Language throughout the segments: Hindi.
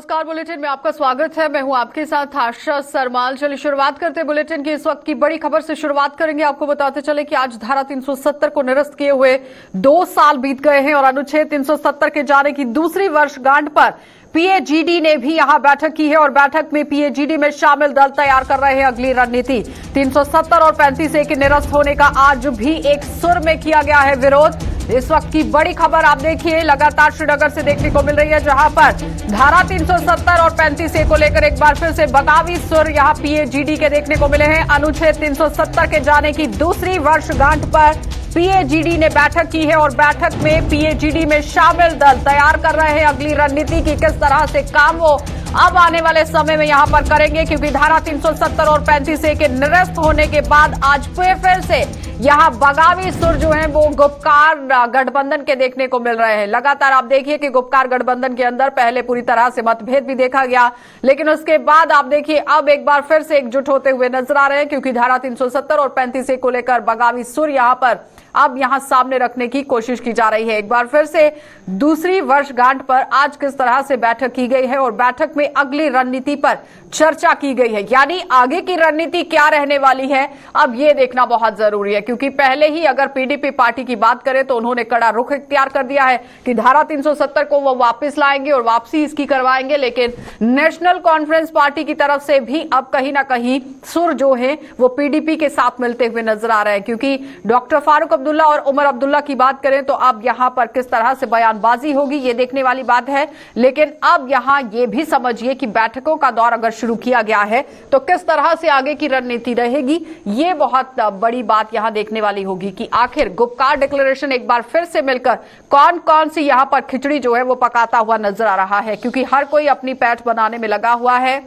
नमस्कार, बुलेटिन में आपका स्वागत है। मैं हूं आपके साथ आशा सरमाल। चलिए शुरुआत करते हैं बुलेटिन की इस वक्त की बड़ी खबर से शुरुआत करेंगे। आपको बताते चले कि आज धारा 370 को निरस्त किए हुए 2 साल बीत गए हैं और अनुच्छेद 370 के जाने की दूसरी वर्षगांठ पर पीएजीडी ने भी यहां बैठक की है और बैठक में पीएजीडी में शामिल दल तैयार कर रहे हैं अगली रणनीति। 370 और 35A के निरस्त होने का आज भी एक सुर में किया गया है विरोध। इस वक्त की बड़ी खबर आप देखिए, लगातार श्रीनगर से देखने को मिल रही है, जहां पर धारा 370 और 35A को लेकर एक बार फिर से बगावी सुर यहां पीएजीडी के देखने को मिले हैं। अनुच्छेद 370 के जाने की दूसरी वर्षगांठ पर पीएजीडी ने बैठक की है और बैठक में पीएजीडी में शामिल दल तैयार कर रहे हैं अगली रणनीति की किस तरह से काम वो अब आने वाले समय में यहां पर करेंगे, क्योंकि धारा 370 और 35A के निरस्त होने के बाद आज फिर से यहां बगावी सुर जो है वो गुपकार गठबंधन के देखने को मिल रहे हैं। लगातार आप देखिए कि गुपकार गठबंधन के अंदर पहले पूरी तरह से मतभेद भी देखा गया, लेकिन उसके बाद आप देखिए अब एक बार फिर से एकजुट होते हुए नजर आ रहे हैं, क्योंकि धारा 370 और 35A को लेकर बगावी सुर यहां पर अब यहां सामने रखने की कोशिश की जा रही है। एक बार फिर से दूसरी वर्षगांठ पर आज किस तरह से बैठक की गई है और बैठक में अगली रणनीति पर चर्चा की गई है, यानी आगे की रणनीति क्या रहने वाली है, अब ये देखना बहुत जरूरी है। क्योंकि पहले ही अगर पीडीपी पार्टी की बात करें तो उन्होंने कड़ा रुख इख्तियार कर दिया है कि धारा 370 को वो वापस लाएंगे और वापसी इसकी करवाएंगे, लेकिन नेशनल कॉन्फ्रेंस पार्टी की तरफ से भी अब कहीं ना कहीं सुर जो है वो पीडीपी के साथ मिलते हुए नजर आ रहे हैं। क्योंकि डॉक्टर फारूक अब्दुल्ला और उमर अब्दुल्ला की बात करें तो अब यहां पर किस तरह से बयानबाजी होगी ये देखने वाली बात है, लेकिन अब यहां ये भी समझिए कि बैठकों का दौर अगर शुरू किया गया है तो किस तरह से आगे की रणनीति रहेगी, ये बहुत बड़ी बात यहां देखने वाली होगी कि आखिर गुपकार डिक्लेरेशन एक बार फिर से मिलकर कौन कौन सी यहां पर खिचड़ी जो है वो पकाता हुआ नजर आ रहा है। क्योंकि हर कोई अपनी पैठ बनाने में लगा हुआ है,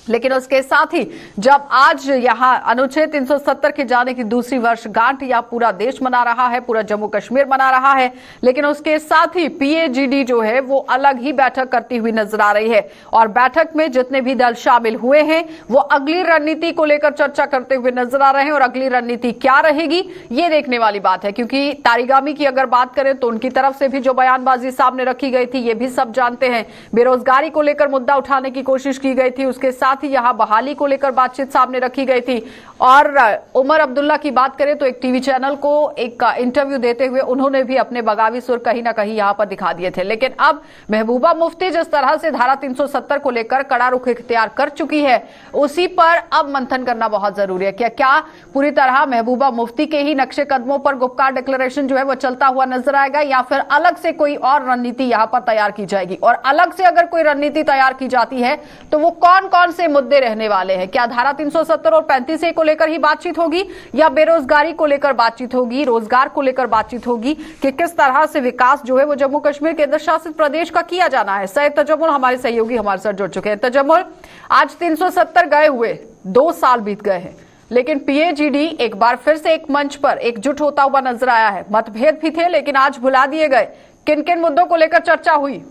लेकिन उसके साथ ही जब आज यहां अनुच्छेद 370 के जाने की दूसरी वर्षगांठ या पूरा देश मना रहा है, पूरा जम्मू कश्मीर मना रहा है, लेकिन उसके साथ ही पीएजीडी जो है वो अलग ही बैठक करती हुई नजर आ रही है और बैठक में जितने भी दल शामिल हुए हैं वो अगली रणनीति को लेकर चर्चा करते हुए नजर आ रहे हैं और अगली रणनीति क्या रहेगी ये देखने वाली बात है। क्योंकि तारिगामी की अगर बात करें तो उनकी तरफ से भी जो बयानबाजी सामने रखी गई थी ये भी सब जानते हैं। बेरोजगारी को लेकर मुद्दा उठाने की कोशिश की गई थी, उसके साथ ही यहां बहाली को लेकर बातचीत सामने रखी गई थी। और उमर अब्दुल्ला की बात करें तो एक टीवी चैनल को एक इंटरव्यू देते हुए उन्होंने भी अपने बगावी सुर कहीं ना कहीं यहां पर दिखा दिए थे। लेकिन अब महबूबा मुफ्ती जिस तरह से धारा 370 को लेकर कड़ा रुख इख्तियार कर चुकी है, उसी पर अब मंथन करना बहुत जरूरी है। क्या पूरी तरह महबूबा मुफ्ती के ही नक्शे कदमों पर गुपकार डिक्लेरेशन जो है वो चलता हुआ नजर आएगा, या फिर अलग से कोई और रणनीति यहां पर तैयार की जाएगी? और अलग से अगर कोई रणनीति तैयार की जाती है तो वो कौन कौन से मुद्दे रहने वाले हैं? क्या धारा 370 और 35A को लेकर ही बातचीत होगी, या बेरोजगारी को लेकर बातचीत होगी, रोजगार को लेकर बातचीत होगी कि किस तरह से विकास जो है वो जम्मू कश्मीर केंद्र शासित प्रदेश का किया जाना है? सैयद तजम्मुल हमारे सहयोगी हमारे साथ जुड़ चुके हैं। तजम्मुल, आज 370 गए हुए 2 साल बीत गए हैं, लेकिन पीएजीडी एक बार फिर से एक मंच पर एकजुट होता हुआ नजर आया है। मतभेद भी थे लेकिन आज भुला दिए गए। किन किन मुद्दों को लेकर चर्चा हुई?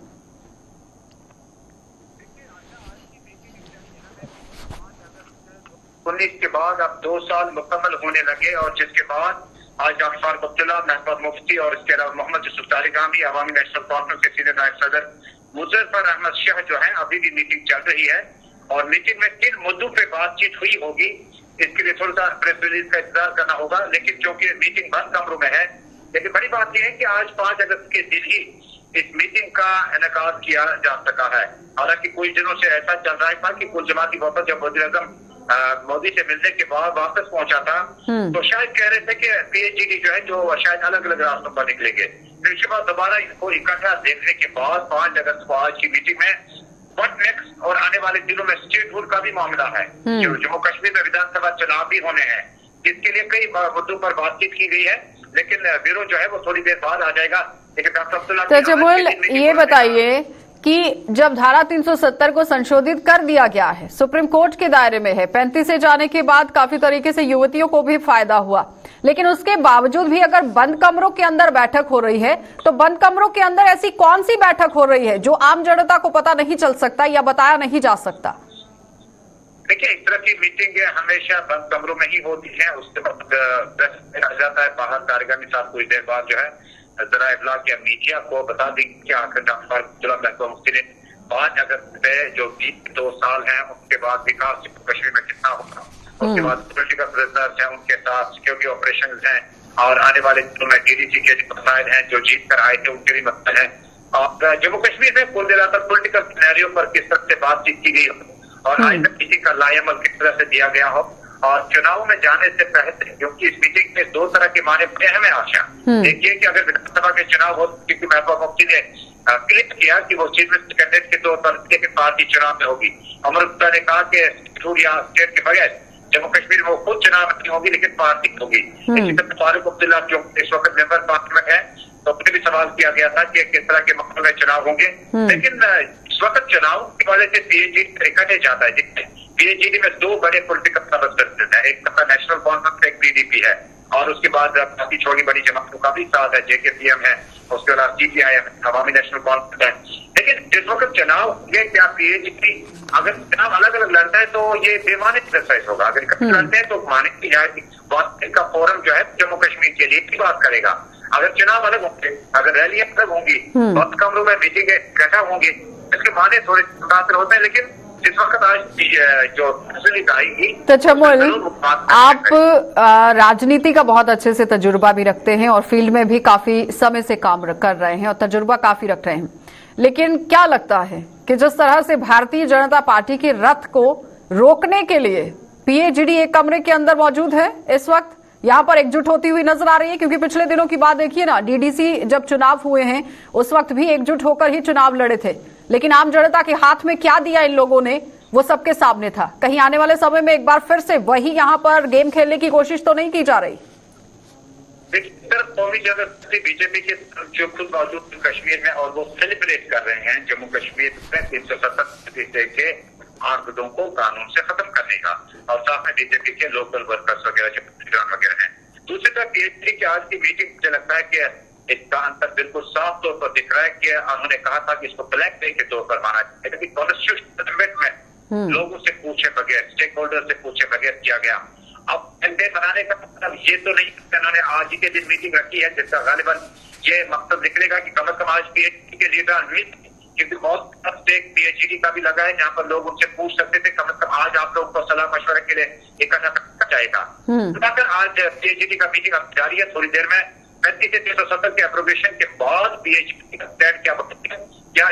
19 के बाद अब 2 साल मुकम्मल होने लगे और जिसके बाद आज डॉक्टर फारूक अब्दुल्ला, महबूबा मुफ्ती और इसके अलावा मोहम्मद यूसुफ तारिगामी, अवामी नेशनल कॉन्फ्रेंस के सीनियर नायब सदर मुजफ्फर अहमद शाह जो है अभी भी मीटिंग चल रही है और मीटिंग में किन मुद्दों पे बातचीत हुई होगी इसके लिए थोड़ा सा प्रेस रिलीज का इंतजार करना होगा। लेकिन क्योंकि मीटिंग बंद कमरों में है, लेकिन बड़ी बात यह है कि आज 5 अगस्त के दिन ही इस मीटिंग का इनेकाद किया जा सका है। हालांकि कुछ दिनों से ऐसा चल रहा था कि कुल जमाती वफद जब वज़ीर-ए-आज़म मोदी से मिलने के बाद वापस पहुंचा था तो शायद कह रहे थे कि पीएजीडी जो है जो शायद अलग अलग रास्तों पर निकलेंगे। फिर उसके बाद दोबारा इनको इकट्ठा देखने के बाद 5 अगस्त को आज की मीटिंग में व्हाट नेक्स्ट और आने वाले दिनों में स्टेट हुड का भी मामला है, जो जम्मू कश्मीर में विधानसभा चुनाव भी होने हैं, जिसके लिए कई मुद्दों पर बातचीत की गई है। लेकिन ब्यूरो जो है वो थोड़ी देर बाद आ जाएगा। लेकिन डॉक्टर अब्दुल्ला, ये बताइए कि जब धारा 370 को संशोधित कर दिया गया है, सुप्रीम कोर्ट के दायरे में है, 35 से जाने के बाद काफी तरीके से युवतियों को भी फायदा हुआ, लेकिन उसके बावजूद भी अगर बंद कमरों के अंदर बैठक हो रही है तो बंद कमरों के अंदर ऐसी कौन सी बैठक हो रही है जो आम जनता को पता नहीं चल सकता या बताया नहीं जा सकता? देखिए, इस तरह की मीटिंग हमेशा बंद कमरों में ही होती है। उसके बाद प्रेस आ जाता है बाहर, तारिगामी साहब कुछ देर बाद जो है जरा इब्लाग या मीडिया को बता दी कि आखिर डॉक्टर महबूबा मुफ्ती ने 5 अगस्त पे जो 2 साल हैं उसके बाद विकास जम्मू कश्मीर में कितना होगा, उसके बाद पॉलिटिकल प्रिजनर्स हैं उनके साथ सिक्योरिटी ऑपरेशन हैं, और आने वाले दिनों में डीडीसी के जो मसाइल हैं जो जीत कर आए थे उनके भी मसले हैं, और जम्मू कश्मीर में कुल मिलाकर पॉलिटिकल सिनेरियो पर किस तरह से बातचीत की गई हो और आइंदा किसी का लाएमल किस तरह से दिया गया हो। और चुनाव में जाने से पहले, क्योंकि इस मीटिंग में 2 तरह के माने बड़े अहम आशा, एक ये कि अगर विधानसभा के चुनाव हो, क्योंकि महबूबा मुफ्ती ने क्लिक किया कि वो चीफ मिनिस्टर कैंडिडेट के तौर पर पार्टी चुनाव में होगी। अमर गुप्ता ने कहा कि स्टेट के बगैर जम्मू कश्मीर में खुद चुनाव नहीं होगी लेकिन पार्टी होगी। इसी तरह फारूक अब्दुल्ला जो इस वक्त मेंबर पार्लियामेंट है, तो उन्हें भी सवाल किया गया था कि किस तरह के मामलों में चुनाव होंगे। लेकिन इस वक्त चुनाव की वजह से पीएचडी इकट्ठे जाता है, जिसमें पीएचडी में 2 बड़े पोलिटिकल सबसेट है, एक नेशनल कॉन्फ्रेंस, एक पीडीपी है, और उसके बाद काफी छोटी बड़ी जमातों का भी साथ है, जेकेपीएम है, उसके बाद सीपीआईएम है, अवामी नेशनल कॉन्फ्रेंस है। लेकिन जिस वक्त चुनाव होंगे, क्या पीएचडी अगर चुनाव अलग अलग लड़ता है तो ये बेमानी एक्सरसाइज होगा, अगर इकट्ठे लड़ते हैं तो माने की जाएगी बात का फोरम जो है जम्मू कश्मीर के लिए भी बात करेगा। अगर चुनाव अलग होंगे, अगर रैलियां अलग होंगी, बहुत कमरों में मीटिंग इकट्ठा होंगी, इसके माने थोड़े मुतासर होते हैं। लेकिन जिस वक्त आज जो तस्वीर आएगी, तजम्मुल, आप राजनीति का बहुत अच्छे से तजुर्बा भी रखते हैं और फील्ड में भी काफी समय से काम कर रहे हैं और तजुर्बा काफी रख रहे हैं, लेकिन क्या लगता है कि जिस तरह से भारतीय जनता पार्टी के रथ को रोकने के लिए पीएचडी एक कमरे के अंदर मौजूद है, इस वक्त यहाँ पर एकजुट होती हुई नजर आ रही है? क्योंकि पिछले दिनों की बात देखिए ना, डीडीसी जब चुनाव हुए हैं उस वक्त भी एकजुट होकर ही चुनाव लड़े थे, लेकिन आम जनता के हाथ में क्या दिया इन लोगों ने वो सबके सामने था। कहीं आने वाले समय में एक बार फिर से वही यहाँ पर गेम खेलने की कोशिश तो नहीं की जा रही? कौमी जनता बीजेपी के जो खुद मौजूद कश्मीर में और वो सेलिब्रेट कर रहे हैं जम्मू कश्मीर में 370 के आंकड़ों को कानून से खत्म करने का, और साथ में बीजेपी के लोकल वर्कर्स वगैरह जो वगैरह हैं। दूसरी तरफ पीएचडी की आज की मीटिंग मुझे लगता है कि इसका अंतर बिल्कुल साफ तौर पर दिख रहा है कि उन्होंने कहा था कि इसको ब्लैक डे के तौर पर माना जाए, लेकिन कॉन्स्टिट्यूशन में लोगों से पूछे बगैर, स्टेक होल्डर से पूछे बगैर किया गया। अब डे बनाने का मतलब ये तो नहीं कि उन्होंने आज ही के दिन मीटिंग रखी है जिसका गालिबन ये मकसद निकलेगा कि कम से कम आज पीएचडी के लीडर मिल, क्योंकि बहुत स्टेक पीएचडी का भी लगा है जहाँ पर लोग उनसे पूछ सकते थे, कम से कम आज आप लोगों को सलाह मशवरे के लिए इकट्ठा करना जाएगा। अगर आज पीएचडी का मीटिंग अब जारी है, थोड़ी देर में 35 से 370 के अप्रोवेशन के बाद पीएचडी का स्टैंड क्या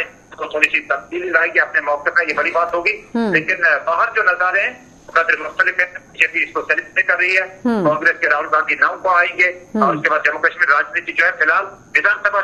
थोड़ी सी तब्दीली लाएगी अपने मौके पर, ये बड़ी बात होगी। लेकिन बाहर जो नजारे हैं बीजेपी इसको सेलिब्रेट कर रही है, कांग्रेस के राहुल गांधी नाम को आएंगे, और उसके बाद जम्मू कश्मीर राजनीति जो है फिलहाल विधानसभा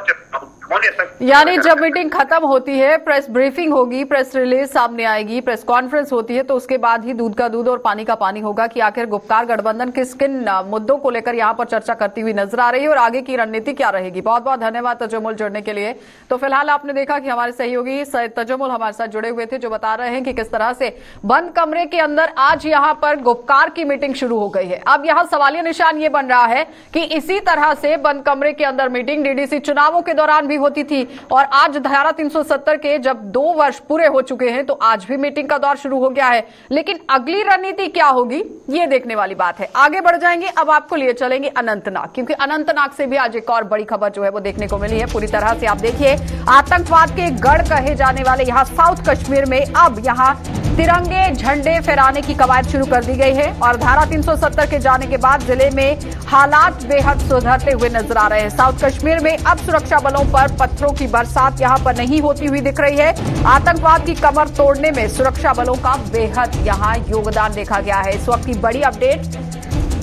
होने तक, यानी जब मीटिंग खत्म होती है, प्रेस ब्रीफिंग होगी, प्रेस रिलीज सामने आएगी, प्रेस कॉन्फ्रेंस होती है, तो उसके बाद ही दूध का दूध और पानी का पानी होगा कि आखिर गुप्कार गठबंधन किस किन मुद्दों को लेकर यहाँ पर चर्चा करती हुई नजर आ रही है और आगे की रणनीति क्या रहेगी। बहुत बहुत धन्यवाद तजम्मुल जुड़ने के लिए। तो फिलहाल आपने देखा कि हमारे सहयोगी सैयद तजम्मुल हमारे साथ जुड़े हुए थे, जो बता रहे हैं कि किस तरह से बंद कमरे के अंदर आज यहाँ पर गुप्कार की मीटिंग शुरू हो गई है। अब यहाँ सवालिया निशान ये बन रहा है कि इसी तरह से बंद कमरे के अंदर मीटिंग डीडीसी चुनावों के दौरान भी होती थी, और आज धारा 370 के जब 2 वर्ष पूरे हो चुके हैं तो आज भी मीटिंग का दौर शुरू हो गया है। लेकिन अगली रणनीति क्या होगी ये देखने वाली बात है। आगे बढ़ जाएंगे, अब आपको लिए चलेंगे अनंतनाग, क्योंकि अनंतनाग से भी आज एक और बड़ी खबर जो है वो देखने को मिली है। पूरी तरह से आप देखिए, आतंकवाद के गढ़ कहे जाने वाले यहाँ साउथ कश्मीर में अब यहाँ तिरंगे झंडे फहराने की कवायद शुरू कर दी गई है, और धारा 370 के जाने के बाद जिले में हालात बेहद सुधरते हुए नजर आ रहे हैं। साउथ कश्मीर में अब सुरक्षा बलों पर पत्थरों की बरसात यहां पर नहीं होती हुई दिख रही है। आतंकवाद की कमर तोड़ने में सुरक्षा बलों का बेहद यहां योगदान देखा गया है। इस वक्त की बड़ी अपडेट,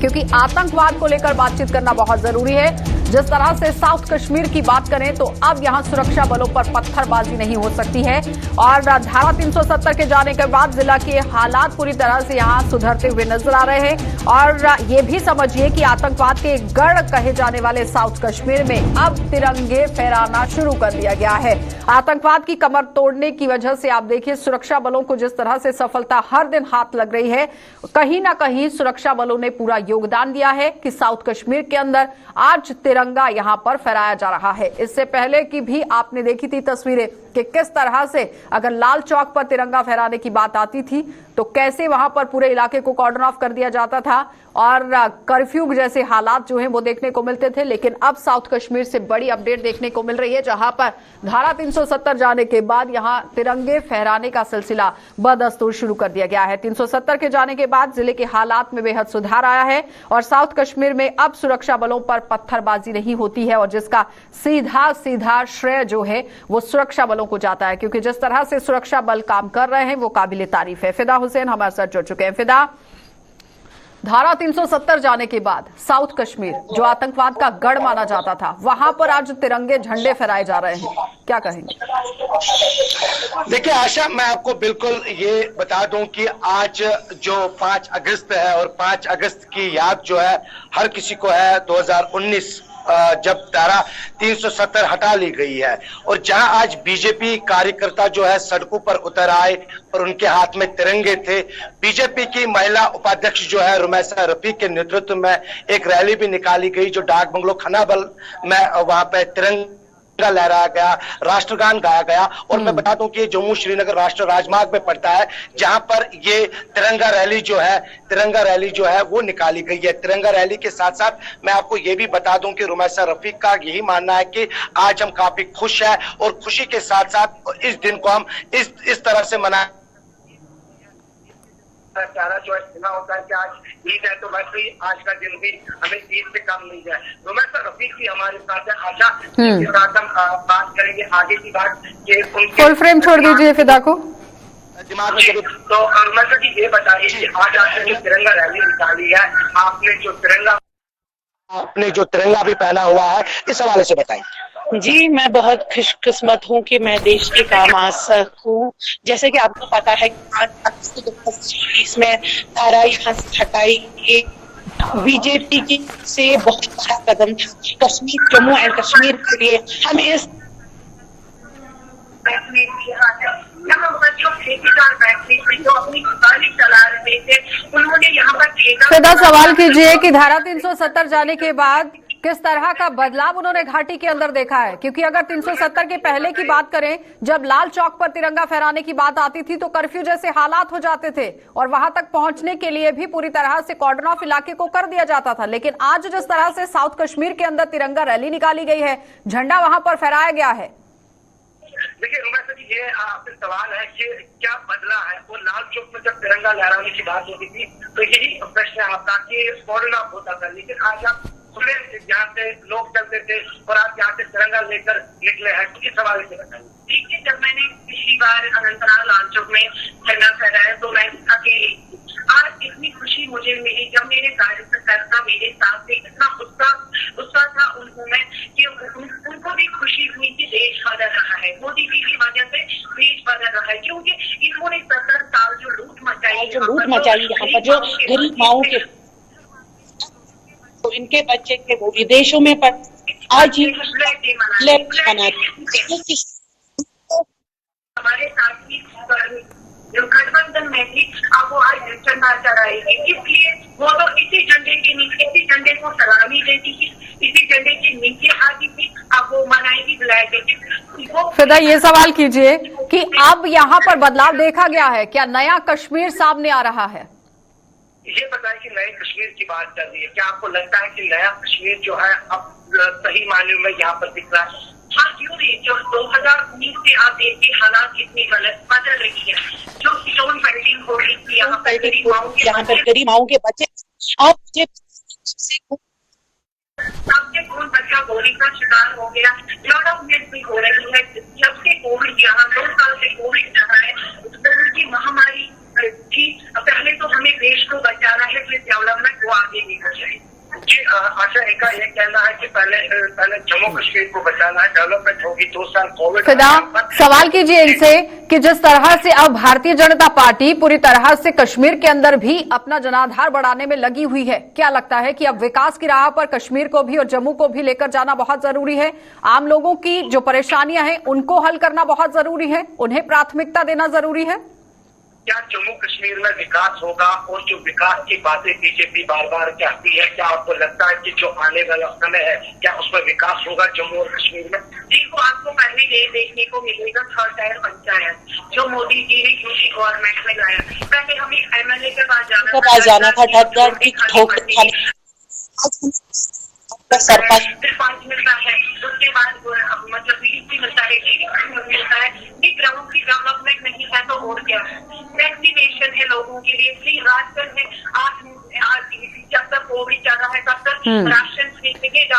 क्योंकि आतंकवाद को लेकर बातचीत करना बहुत जरूरी है। जिस तरह से साउथ कश्मीर की बात करें तो अब यहां सुरक्षा बलों पर पत्थरबाजी नहीं हो सकती है, और धारा 370 के जाने के बाद जिला के हालात पूरी तरह से यहां सुधरते हुए नजर आ रहे हैं। और ये भी समझिए कि आतंकवाद के गढ़ कहे जाने वाले साउथ कश्मीर में अब तिरंगे फहराना शुरू कर दिया गया है। आतंकवाद की कमर तोड़ने की वजह से आप देखिए सुरक्षा बलों को जिस तरह से सफलता हर दिन हाथ लग रही है, कहीं ना कहीं सुरक्षा बलों ने पूरा योगदान दिया है कि साउथ कश्मीर के अंदर आज तिरंगा यहां पर फहराया जा रहा है। इससे पहले की भी आपने देखी थी तस्वीरें कि किस तरह से अगर लाल चौक पर तिरंगा फहराने की बात आती थी तो कैसे वहां पर पूरे इलाके को कॉर्डन ऑफ कर दिया जाता था और कर्फ्यू जैसे हालात जो हैं वो देखने को मिलते थे। लेकिन अब साउथ कश्मीर से बड़ी अपडेट देखने को मिल रही है, जहां पर धारा 370 जाने के बाद यहां तिरंगे फहराने का सिलसिला बदस्तूर शुरू कर दिया गया है। 370 के जाने के बाद जिले के हालात में बेहद सुधार आया है और साउथ कश्मीर में अब सुरक्षा बलों पर पत्थरबाजी नहीं होती है, और जिसका सीधा सीधा श्रेय जो है वो सुरक्षा बलों को जाता है, क्योंकि जिस तरह से सुरक्षा बल काम कर रहे हैं वो काबिले तारीफ है। फिदा हुसैन हमारे साथ जुड़ चुके हैं। फिदा, धारा 370 जाने के बाद साउथ कश्मीर जो आतंकवाद का गढ़ माना जाता था, वहां पर आज तिरंगे झंडे फहराए जा रहे हैं, क्या कहेंगे? देखिए आशा, मैं आपको बिल्कुल ये बता दूं कि आज जो 5 अगस्त है और 5 अगस्त की याद जो है हर किसी को है 2019 जब धारा 370 हटा ली गई है, और जहां आज बीजेपी कार्यकर्ता जो है सड़कों पर उतर आए और उनके हाथ में तिरंगे थे। बीजेपी की महिला उपाध्यक्ष जो है रुमैसा रफीक के नेतृत्व में एक रैली भी निकाली गई, जो डाक बंगलो खनाबल में वहां पे तिरंगा लहराया गया, राष्ट्रगान गाया गया। और मैं बता दूं कि जम्मू श्रीनगर राष्ट्रीय राजमार्ग में पड़ता है, जहां पर ये तिरंगा रैली जो है वो निकाली गई है। तिरंगा रैली के साथ साथ मैं आपको ये भी बता दूं कि रुमैसा रफीक का यही मानना है कि आज हम काफी खुश हैं और खुशी के साथ साथ इस दिन को हम इस तरह से मना सारा जो है सुना होता है कि आज ईद है, तो वैसे ही आज का दिन भी हमें ईद से कम नहीं जाए। रुमैसा रफीक भी हमारे साथ है। आशा के साथ हम बात करेंगे आगे की बात कि फुल फ्रेम छोड़ दीजिए फिदा को दिमाग में। तो रुमैसा जी ये बताइए कि आज आपने जो तिरंगा रैली निकाली है, आपने जो तिरंगा भी पहना हुआ है, इस हवाले से बताएं। जी, मैं बहुत खुशकिस्मत हूँ कि मैं देश के काम आ सकूँ। जैसे कि आपको पता है कि 2024 में धारा यहाँ से हटाई गई, बीजेपी की से बहुत बड़ा कदम था कश्मीर, जम्मू एंड कश्मीर के लिए। हम इस यहाँ पर जो ठेकेदार बैठे थे, जो अपनी दुकानें चला रहे थे, उन्होंने यहाँ पर फिदा सवाल कीजिए कि धारा 370 जाने के बाद किस तरह का बदलाव उन्होंने घाटी के अंदर देखा है, क्योंकि अगर 370 के पहले की बात करें, जब लाल चौक पर तिरंगा फहराने की बात आती थी तो कर्फ्यू जैसे हालात हो जाते थे और वहां तक पहुंचने के लिए भी पूरी तरह से कॉर्डन ऑफ इलाके को कर दिया जाता था। लेकिन आज जिस तरह से साउथ कश्मीर के अंदर तिरंगा रैली निकाली गई है, झंडा वहां पर फहराया गया है। देखिए रुमैसा जी, ये आपसे सवाल है कि क्या बदला है। वो लाल चौक में जब तिरंगा लहराने की बात होती थी तो यही प्रश्न है आपका कि कॉर्डन ऑफ होता था, लेकिन आज आप खुले जहाँ से लोग चलते थे और आप यहाँ से तिरंगा लेकर निकले हैं, तो इस हवाले से बताइए। देखिए, जब मैंने पिछली बार अनंतनाग लाल चौक में झंडा फहराया तो मैं अकेली, आज इतनी खुशी मुझे मिली जब मेरे कार्यकर्ता मेरे साथ थे, इतना उत्साह था उनको में कि उनको भी खुशी हुई कि देश बदल रहा है, मोदी जी की वजह से देश बदल रहा है, क्योंकि इन्होंने 70 साल जो लूट मचाई यहाँ पर, जो गरीब माओ के तो इनके बच्चे थे वो विदेशों में पढ़, आज ही हमारे साथ ही जो गठबंधन में थी, अब वो आज झंडा चढ़ाएगी, इसलिए वो तो इसी झंडे के नीचे, इसी झंडे को सलामी देती थी, इसी झंडे के नीचे आती थी, अब वो मनाएगी ब्लैक डे। फिदा, ये सवाल कीजिए कि अब यहाँ पर बदलाव देखा गया है, क्या नया कश्मीर सामने आ रहा है? ये बताएं कि नए कश्मीर की बात कर रही है, क्या आपको लगता है कि नया कश्मीर जो है अब सही मायने में यहाँ पर दिख रहा है? हाँ, क्यों नहीं। जो 2019 से आप देखिए हालात कितनी गलत बदल रही है, जो स्टोन फाइटिंग हो रही थी यहाँ पर गरीब माओ के बच्चे, सबसे कौन बच्चा गोली का शिकार हो गया, डेवलपमेंट भी हो रही है। जब से कोविड यहाँ 2 साल से कोविड चल रहा है, कोविड की महामारी थी, पहले तो हमें देश को बचाना है, फिर डेवलपमेंट को आगे लेकर जाए। जी आशा, इनका ये कहना है कि पहले जम्मू कश्मीर को बचाना है, डेवलपमेंट होगी, 2 साल कोविड। फिदा, सवाल कीजिए इनसे कि जिस तरह से अब भारतीय जनता पार्टी पूरी तरह से कश्मीर के अंदर भी अपना जनाधार बढ़ाने में लगी हुई है, क्या लगता है कि अब विकास की राह पर कश्मीर को भी और जम्मू को भी लेकर जाना बहुत जरूरी है? आम लोगों की जो परेशानियां हैं उनको हल करना बहुत जरूरी है, उन्हें प्राथमिकता देना जरूरी है? क्या जम्मू कश्मीर में विकास होगा? और जो विकास की बातें बीजेपी बार बार कहती है, क्या आपको लगता है कि जो आने वाला समय है क्या उसमें विकास होगा जम्मू और कश्मीर में? देखो, आपको पहले ये देखने को मिलेगा थर्ड टायर पंचायत जो मोदी जी ने यूपी गवर्नमेंट में लाया। पहले हमें एमएलए के पास जाना था, डर की ठोक सरपंच फिर 5 मिलता है, उसके बाद मतलब भी मिलता है, मिलता है। ये ग्राउंड की डेवलपमेंट नहीं है तो और क्या है? वैक्सीनेशन है लोगों के लिए, फ्री राशन है। आज जब तक कोविड चल रहा है तब तक राशन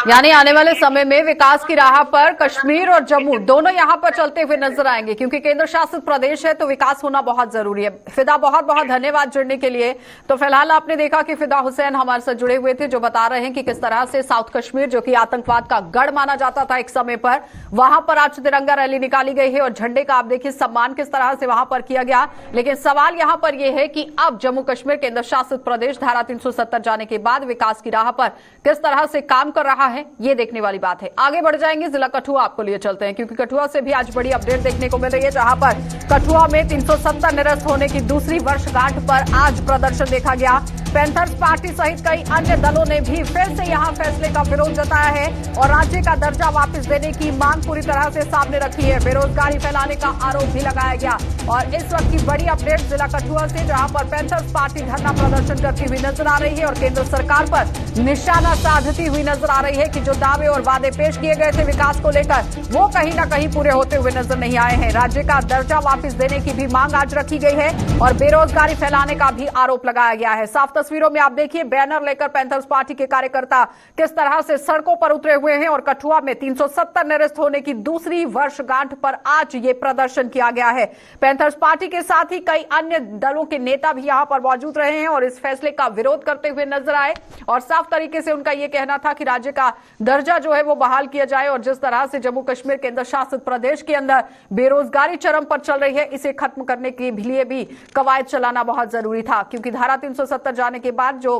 यानी आने वाले समय में विकास की राह पर कश्मीर और जम्मू दोनों यहां पर चलते हुए नजर आएंगे, क्योंकि केंद्र शासित प्रदेश है तो विकास होना बहुत जरूरी है। फिदा, बहुत बहुत धन्यवाद जुड़ने के लिए। तो फिलहाल आपने देखा कि फिदा हुसैन हमारे साथ जुड़े हुए थे, जो बता रहे हैं कि किस तरह से साउथ कश्मीर, जो कि आतंकवाद का गढ़ माना जाता था एक समय पर, वहां पर आज तिरंगा रैली निकाली गई है और झंडे का आप देखिए सम्मान किस तरह से वहां पर किया गया। लेकिन सवाल यहां पर यह है कि अब जम्मू कश्मीर केंद्र शासित प्रदेश धारा 370 जाने के बाद विकास की राह पर किस तरह से काम कर रहा है, ये देखने वाली बात है। आगे बढ़ जाएंगे, जिला कठुआ आपको लिए चलते हैं, क्योंकि कठुआ से भी आज बड़ी अपडेट देखने को मिल रही है, जहां पर कठुआ में 370 निरस्त होने की दूसरी वर्षगांठ पर आज प्रदर्शन देखा गया। पैंथर्स पार्टी सहित कई अन्य दलों ने भी फिर से यहां फैसले का विरोध जताया है और राज्य का दर्जा वापस देने की मांग पूरी तरह से सामने रखी है। बेरोजगारी फैलाने का आरोप भी लगाया गया। और इस वक्त की बड़ी अपडेट जिला कठुआ से, जहां पर पैंथर्स पार्टी धरना प्रदर्शन करती हुई नजर आ रही है और केंद्र सरकार पर निशाना साधती हुई नजर आ रही है कि जो दावे और वादे पेश किए गए थे विकास को लेकर, वो कहीं ना कहीं पूरे होते हुए नजर नहीं आए हैं। राज्य का दर्जा वापस देने की भी मांग आज रखी गई है और बेरोजगारी फैलाने का भी आरोप लगाया गया है। साफ तस्वीरों में आप देखिए, बैनर लेकर पैंथर्स पार्टी के कार्यकर्ता किस तरह से सड़कों पर उतरे हुए हैं और कठुआ में 370 निरस्त होने की दूसरी वर्षगांठ पर आज ये प्रदर्शन किया गया है। पैंथर्स पार्टी के साथ ही कई अन्य दलों के नेता भी यहां पर मौजूद रहे हैं और इस फैसले का विरोध करते हुए नजर आए और साफ तरीके से उनका यह कहना था कि राज्य का दर्जा जो है वो बहाल किया जाए और जिस तरह से जम्मू कश्मीर केंद्र शासित प्रदेश के अंदर बेरोजगारी चरम पर चल रही है, इसे खत्म करने के लिए भी कवायद चलाना बहुत जरूरी था, क्योंकि धारा 370 जाने के बाद जो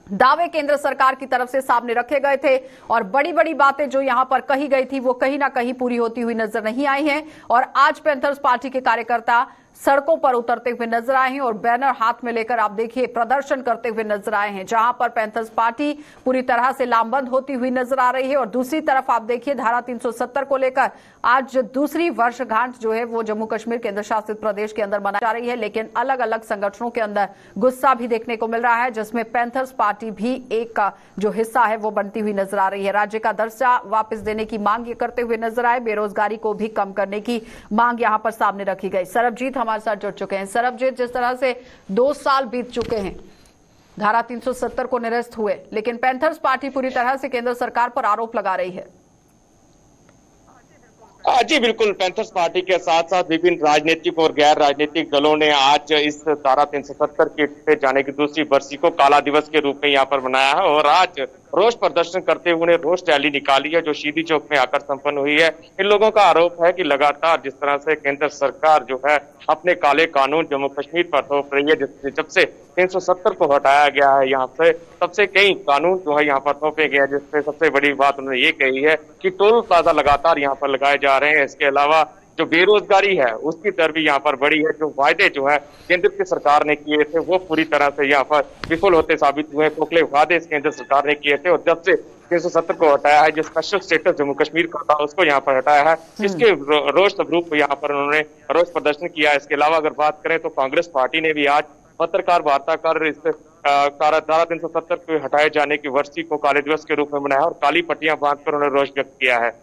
दावे केंद्र सरकार की तरफ से सामने रखे गए थे और बड़ी बड़ी बातें जो यहां पर कही गई थी वो कहीं ना कहीं पूरी होती हुई नजर नहीं आई हैं और आज पैंथर्स पार्टी के कार्यकर्ता सड़कों पर उतरते हुए नजर आए हैं और बैनर हाथ में लेकर आप देखिए प्रदर्शन करते हुए नजर आए हैं, जहां पर पैंथर्स पार्टी पूरी तरह से लामबंद होती हुई नजर आ रही है। और दूसरी तरफ आप देखिए धारा 370 को लेकर आज दूसरी वर्षगांठ जो है वो जम्मू कश्मीर केंद्र शासित प्रदेश के अंदर मनाई जा रही है, लेकिन अलग अलग संगठनों के अंदर गुस्सा भी देखने को मिल रहा है, जिसमें पैंथर्स पार्टी भी एक का जो हिस्सा है वो बनती हुई नजर आ रही है। राज्य का दर्जा वापस देने की मांग करते हुए नजर आए, बेरोजगारी को भी कम करने की मांग यहां पर सामने रखी गई। सरबजीत हमारे साथ जुड़ चुके हैं। सरबजीत, जिस तरह से 2 साल बीत चुके हैं धारा 370 को निरस्त हुए, लेकिन पैंथर्स पार्टी पूरी तरह से केंद्र सरकार पर आरोप लगा रही है। जी बिल्कुल, पैंथर्स पार्टी के साथ साथ विभिन्न राजनीतिक और गैर राजनीतिक दलों ने आज इस धारा 370 के हटे जाने की दूसरी बरसी को काला दिवस के रूप में यहाँ पर मनाया है और आज रोष प्रदर्शन करते हुए रोष रैली निकाली है जो सीधी चौक में आकर संपन्न हुई है। इन लोगों का आरोप है कि लगातार जिस तरह से केंद्र सरकार जो है अपने काले कानून जम्मू कश्मीर पर थोप रही है, जब से 370 को हटाया गया है यहाँ से तब से कई कानून जो है यहाँ पर थोपे गए हैं, जिससे सबसे बड़ी बात उन्होंने ये कही है कि टोल प्लाजा लगातार यहाँ पर लगाए जा रहे हैं। इसके अलावा जो बेरोजगारी है उसकी दर भी यहाँ पर बढ़ी है। जो वायदे जो है केंद्र की सरकार ने किए थे वो पूरी तरह से यहाँ पर विफल होते साबित हुए। खोखले वादे केंद्र सरकार ने किए थे और जब से 370 को हटाया है, जो स्पेशल स्टेटस जम्मू कश्मीर का था उसको यहाँ पर हटाया है, इसके रोष स्वरूप यहाँ पर उन्होंने रोष प्रदर्शन किया। इसके अलावा अगर बात करें तो कांग्रेस पार्टी ने भी आज पत्रकार वार्ता कर इस धारा 370 को हटाए जाने की वर्षी को काले दिवस के रूप में मनाया और काली पट्टियां बांधकर उन्होंने रोष व्यक्त किया है।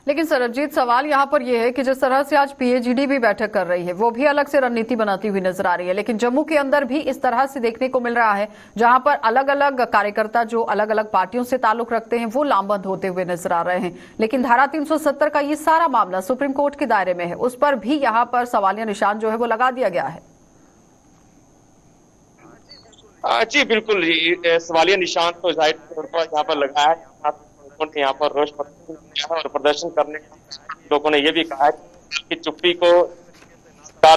लेकिन सरबजीत, सवाल यहाँ पर यह है कि जिस तरह से आज पीएचडी भी बैठक कर रही है वो भी अलग से रणनीति बनाती हुई नजर आ रही है, लेकिन जम्मू के अंदर भी इस तरह से देखने को मिल रहा है जहां पर अलग अलग कार्यकर्ता जो अलग अलग पार्टियों से ताल्लुक रखते हैं वो लामबंद होते हुए नजर आ रहे हैं। लेकिन धारा 370 का ये सारा मामला सुप्रीम कोर्ट के दायरे में है, उस पर भी यहाँ पर सवालिया निशान जो है वो लगा दिया गया है। जी बिल्कुल, सवालिया निशान तो जाहिर तौर पर यहाँ पर लगा है। यहाँ पर रोष प्रदर्शन किया है और प्रदर्शन करने लोगों ने यह भी कहा है कि चुप्पी को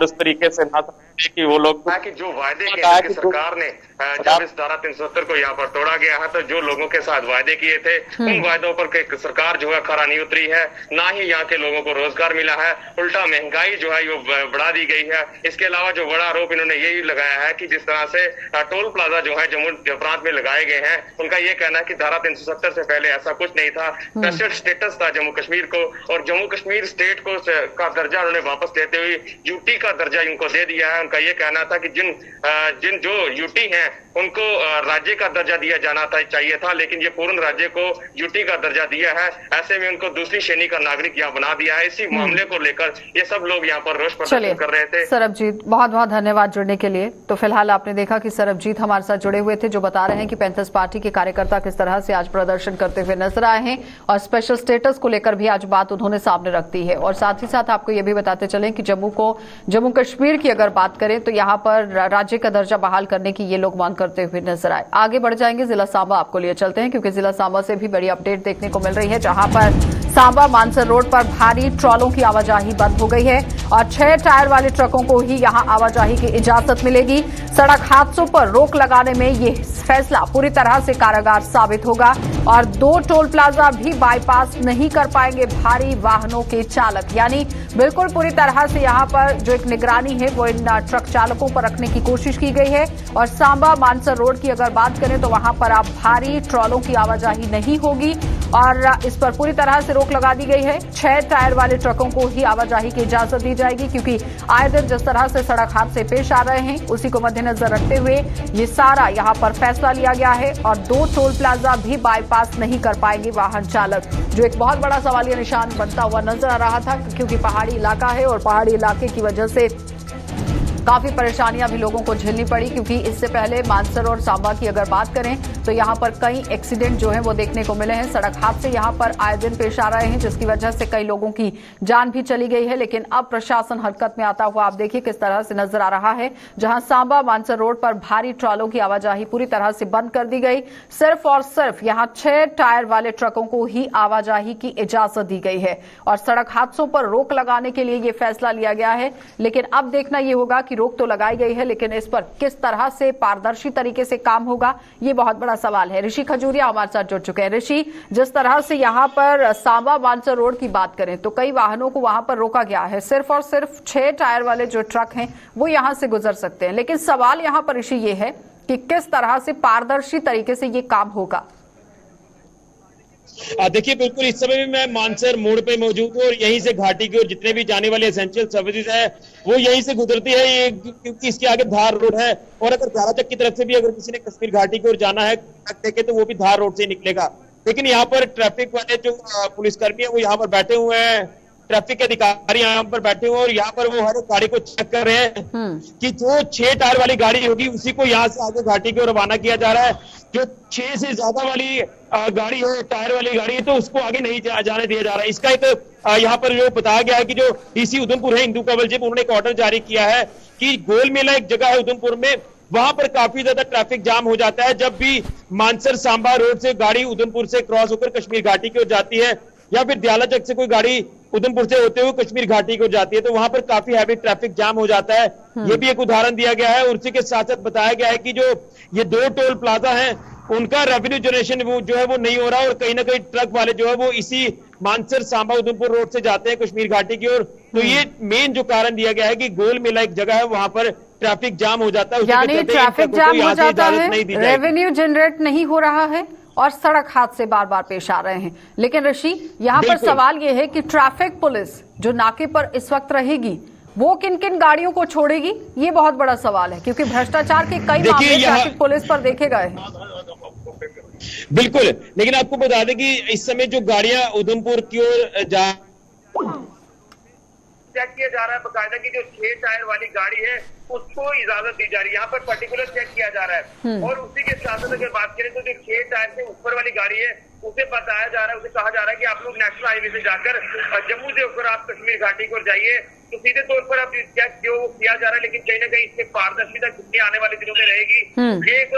उस तरीके से ना कि वो लोग कि जो वायदे किए कि सरकार ने जब इस धारा 370 को यहाँ पर तोड़ा गया है, तो जो लोगों के साथ वायदे किए थे उन वायदों पर सरकार जो है खरा नहीं उतरी है, ना ही यहाँ के लोगों को रोजगार मिला है, उल्टा महंगाई जो है वो बढ़ा दी गई है। इसके अलावा जो बड़ा आरोप इन्होंने यही लगाया है कि जिस तरह से टोल प्लाजा जो है जम्मू प्रांत में लगाए गए हैं, उनका ये कहना है कि धारा 370 से पहले ऐसा कुछ नहीं था। स्पेशल स्टेटस था जम्मू कश्मीर को, और जम्मू कश्मीर स्टेट को का दर्जा उन्होंने वापस लेते हुए यूटी का दर्जा इनको दे दिया है। उनका ये कहना था कि जिन जो यूटी हैं उनको राज्य का दर्जा दिया जाना चाहिए था, लेकिन ये पूर्ण राज्य को यूटी का दर्जा दिया है। ऐसे में उनको दूसरी श्रेणी का नागरिक यहाँ बना दिया है। इसी मामले को लेकर ये सब लोग यहाँ पर रोष प्रदर्शन कर रहे थे। सरबजीत, बहुत बहुत धन्यवाद जुड़ने के लिए। तो फिलहाल आपने देखा कि सरबजीत हमारे साथ जुड़े हुए थे, जो बता रहे हैं कि पैंथर्स पार्टी के कार्यकर्ता किस तरह से आज प्रदर्शन करते हुए नजर आए हैं, और स्पेशल स्टेटस को लेकर भी आज बात उन्होंने सामने रख दी है। और साथ ही साथ आपको ये भी बताते चले कि जम्मू कश्मीर की अगर बात करें तो यहाँ पर राज्य का दर्जा बहाल करने की ये लोग मांग करते हुए नजर आए। आगे बढ़ जाएंगे, जिला सांबा आपको लिए चलते हैं, क्योंकि जिला सांबा से भी बड़ी अपडेट देखने को मिल रही है, जहां पर सांबा मानसर रोड पर भारी ट्रॉलों की आवाजाही बंद हो गई है और 6 टायर वाले ट्रकों को ही यहां आवाजाही की इजाजत मिलेगी। सड़क हादसों पर रोक लगाने में ये फैसला पूरी तरह से कारगर साबित होगा, और 2 टोल प्लाजा भी बाईपास नहीं कर पाएंगे भारी वाहनों के चालक। यानी बिल्कुल पूरी तरह से यहां पर जो एक निगरानी है वो इन ट्रक चालकों पर रखने की कोशिश की गई है। और सांबा मानसर रोड की अगर बात करें तो वहां पर अब भारी ट्रॉलों की आवाजाही नहीं होगी, और इस पर पूरी तरह से रोक लगा दी गई है। 6 टायर वाले ट्रकों को ही आवाजाही की इजाजत दी जाएगी, क्योंकि आए दिन जिस तरह से सड़क हादसे पेश आ रहे हैं उसी को मद्देनजर रखते हुए ये सारा यहाँ पर फैसला लिया गया है। और 2 टोल प्लाजा भी बाईपास नहीं कर पाएंगे वाहन चालक, जो एक बहुत बड़ा सवालिया निशान बनता हुआ नजर आ रहा था, क्योंकि पहाड़ी इलाका है और पहाड़ी इलाके की वजह से काफी परेशानियां भी लोगों को झेलनी पड़ी। क्योंकि इससे पहले मानसर और सांबा की अगर बात करें तो यहां पर कई एक्सीडेंट जो है वो देखने को मिले हैं। सड़क हादसे यहां पर आए दिन पेश आ रहे हैं, जिसकी वजह से कई लोगों की जान भी चली गई है। लेकिन अब प्रशासन हरकत में आता हुआ आप देखिए किस तरह से नजर आ रहा है, जहां सांबा मानसर रोड पर भारी ट्रॉलों की आवाजाही पूरी तरह से बंद कर दी गई। सिर्फ और सिर्फ यहां 6 टायर वाले ट्रकों को ही आवाजाही की इजाजत दी गई है, और सड़क हादसों पर रोक लगाने के लिए यह फैसला लिया गया है। लेकिन अब देखना यह होगा कि रोक तो लगाई गई है, लेकिन इस पर किस तरह से पारदर्शी तरीके से काम होगा, ये बहुत बड़ा सवाल है। ऋषि खजूरिया हमारे साथ जुड़ चुके हैं। ऋषि, जिस तरह से यहां पर सांबा मानसर रोड की बात करें तो कई वाहनों को वहां पर रोका गया है, सिर्फ और सिर्फ 6 टायर वाले जो ट्रक हैं वो यहां से गुजर सकते हैं। लेकिन सवाल यहां पर ऋषि ये है कि किस तरह से पारदर्शी तरीके से ये काम होगा। देखिए, बिल्कुल इस समय भी मैं मानसर मोड़ पे मौजूद हूँ, और यहीं से घाटी की ओर जितने भी जाने वाले एसेंशियल सर्विसेज है वो यहीं से गुजरती है, ये क्योंकि इसके आगे धार रोड है। और अगर ग्याराचक की तरफ से भी अगर किसी ने कश्मीर घाटी की ओर जाना है देखे तो वो भी धार रोड से निकलेगा। लेकिन यहाँ पर ट्रैफिक वाले जो पुलिसकर्मी है वो यहाँ पर बैठे हुए हैं, ट्रैफिक के अधिकारी यहाँ पर बैठे हुए हैं, और यहाँ पर वो हर एक गाड़ी को चेक कर रहे हैं कि जो 6 टायर वाली गाड़ी होगी उसी को यहाँ से आगे घाटी की ओर रवाना किया जा रहा है। जो 6 से ज्यादा वाली गाड़ी है, टायर वाली गाड़ी है, तो उसको आगे नहीं जाने दिया जा रहा है। इसका एक यहाँ पर जो बताया गया है कि जो डीसी उधमपुर है इंदू कंवल जी, उन्होंने एक ऑर्डर जारी किया है कि गोल मेला एक जगह है उधमपुर में, वहां पर काफी ज्यादा ट्रैफिक जाम हो जाता है जब भी मानसर सांबा रोड से गाड़ी उधमपुर से क्रॉस होकर कश्मीर घाटी की ओर जाती है, या फिर दियालाचक से कोई गाड़ी उधमपुर से होते हुए कश्मीर घाटी को जाती है, तो वहां पर काफी हैवी ट्रैफिक जाम हो जाता है। ये भी एक उदाहरण दिया गया है। और उसी के साथ साथ बताया गया है कि जो ये 2 टोल प्लाजा हैं उनका रेवेन्यू जनरेशन वो जो है वो नहीं हो रहा, और कहीं ना कहीं ट्रक वाले जो है वो इसी मानसर सांबा उधमपुर रोड से जाते हैं कश्मीर घाटी की ओर। तो ये मेन जो कारण दिया गया है कि गोल मेला एक जगह है, वहां पर ट्रैफिक जाम हो जाता है, यानी ट्रैफिक जाम हो जाता है, रेवेन्यू जनरेट नहीं हो रहा है, और सड़क हादसे बार बार पेश आ रहे हैं। लेकिन ऋषि, यहाँ पर सवाल यह है कि ट्रैफिक पुलिस जो नाके पर इस वक्त रहेगी वो किन किन गाड़ियों को छोड़ेगी, ये बहुत बड़ा सवाल है, क्योंकि भ्रष्टाचार के कई मामले ट्रैफिक पुलिस पर देखे गए हैं। बिल्कुल, लेकिन आपको बता दें कि इस समय जो गाड़ियां उधमपुर की ओर जा चेक किया जा रहा है बकायदा की जो 6 टायर वाली गाड़ी है उसको इजाजत दी जा रही है, यहाँ पर पर्टिकुलर चेक किया जा रहा है। और उसी के साथ साथ अगर बात करें तो जो 6 टायर से ऊपर वाली गाड़ी है उसे बताया जा रहा है, उसे कहा जा रहा है कि आप लोग नेशनल हाईवे से जाकर जम्मू से होकर आप कश्मीर घाटी को जाइए, तो सीधे तौर पर अब चेक जो किया जा रहा है, लेकिन कहीं ना कहीं इसमें पारदर्शिता कितनी आने वाले दिनों में रहेगी, एक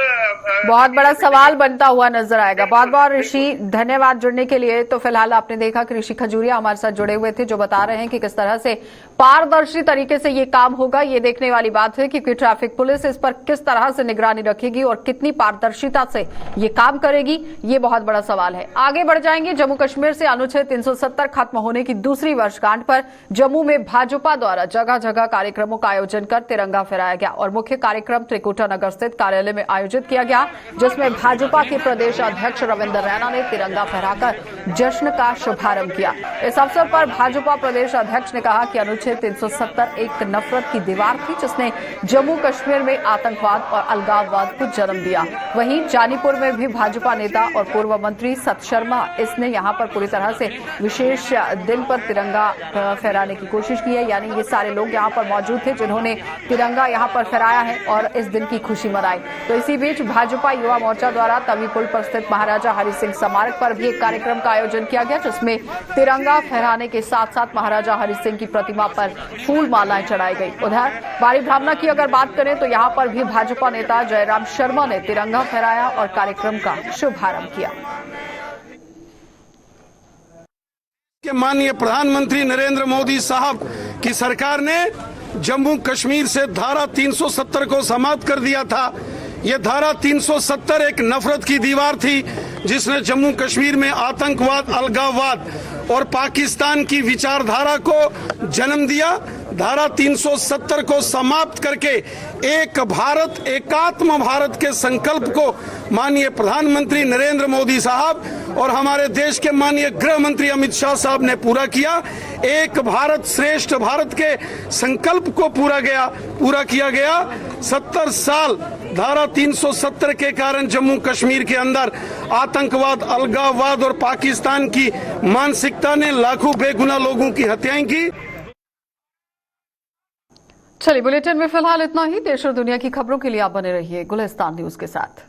बहुत बड़ा सवाल बनता हुआ नजर आएगा। बहुत बहुत ऋषि धन्यवाद जुड़ने के लिए। तो फिलहाल आपने देखा कि ऋषि खजूरिया हमारे साथ जुड़े हुए थे, जो बता रहे हैं कि किस तरह से पारदर्शी तरीके से ये काम होगा। ये देखने वाली बात है क्योंकि ट्रैफिक पुलिस इस पर किस तरह से निगरानी रखेगी और कितनी पारदर्शिता से ये काम करेगी, ये बहुत बड़ा सवाल है। आगे बढ़ जाएंगे। जम्मू कश्मीर से अनुच्छेद 370 खत्म होने की दूसरी वर्षगांठ पर जम्मू में भाजपा द्वारा जगह जगह कार्यक्रमों का आयोजन कर तिरंगा फहराया गया और मुख्य कार्यक्रम त्रिकुटा नगर स्थित कार्यालय में आयोजित किया गया, जिसमें भाजपा के प्रदेश अध्यक्ष रविंद्र रैना ने तिरंगा फहराकर जश्न का शुभारंभ किया। इस अवसर पर भाजपा प्रदेश अध्यक्ष ने कहा कि अनुच्छेद 370 एक नफरत की दीवार थी, जिसने जम्मू कश्मीर में आतंकवाद और अलगाववाद को जन्म दिया। वहीं जानीपुर में भी भाजपा नेता और पूर्व मंत्री सत शर्मा इसने यहां पर पूरी तरह से विशेष दिन पर तिरंगा फहराने की कोशिश की है। यानी ये सारे लोग यहां पर मौजूद थे जिन्होंने तिरंगा यहां पर फहराया है और इस दिन की खुशी मनाई। तो इसी बीच भाजपा युवा मोर्चा द्वारा तवी पुल पर स्थित महाराजा हरि सिंह स्मारक पर भी एक कार्यक्रम का आयोजन किया गया, जिसमें तिरंगा फहराने के साथ साथ महाराजा हरि सिंह की प्रतिमा पर फूल मालाएं चढ़ाई गई। उधर बाड़ी ब्राह्मणा की अगर बात करें तो यहाँ पर भी भाजपा नेता जयराम शर्मा ने तिरंगा फहराया और कार्यक्रम का शुभारंभ किया। कि माननीय प्रधानमंत्री नरेंद्र मोदी साहब की सरकार ने जम्मू कश्मीर से धारा 370 को समाप्त कर दिया था। ये धारा 370 एक नफरत की दीवार थी, जिसने जम्मू कश्मीर में आतंकवाद, अलगाववाद और पाकिस्तान की विचारधारा को जन्म दिया। धारा 370 को समाप्त करके एक भारत, एकात्म भारत के संकल्प को माननीय प्रधानमंत्री नरेंद्र मोदी साहब और हमारे देश के माननीय गृह मंत्री अमित शाह साहब ने पूरा किया। एक भारत श्रेष्ठ भारत के संकल्प को पूरा किया गया। 70 साल धारा 370 के कारण जम्मू कश्मीर के अंदर आतंकवाद, अलगाववाद और पाकिस्तान की मानसिकता ने लाखों बेगुनाह लोगों की हत्याएं की। चलिए, बुलेटिन में फिलहाल इतना ही। देश और दुनिया की खबरों के लिए आप बने रहिए गुलिस्तान न्यूज के साथ।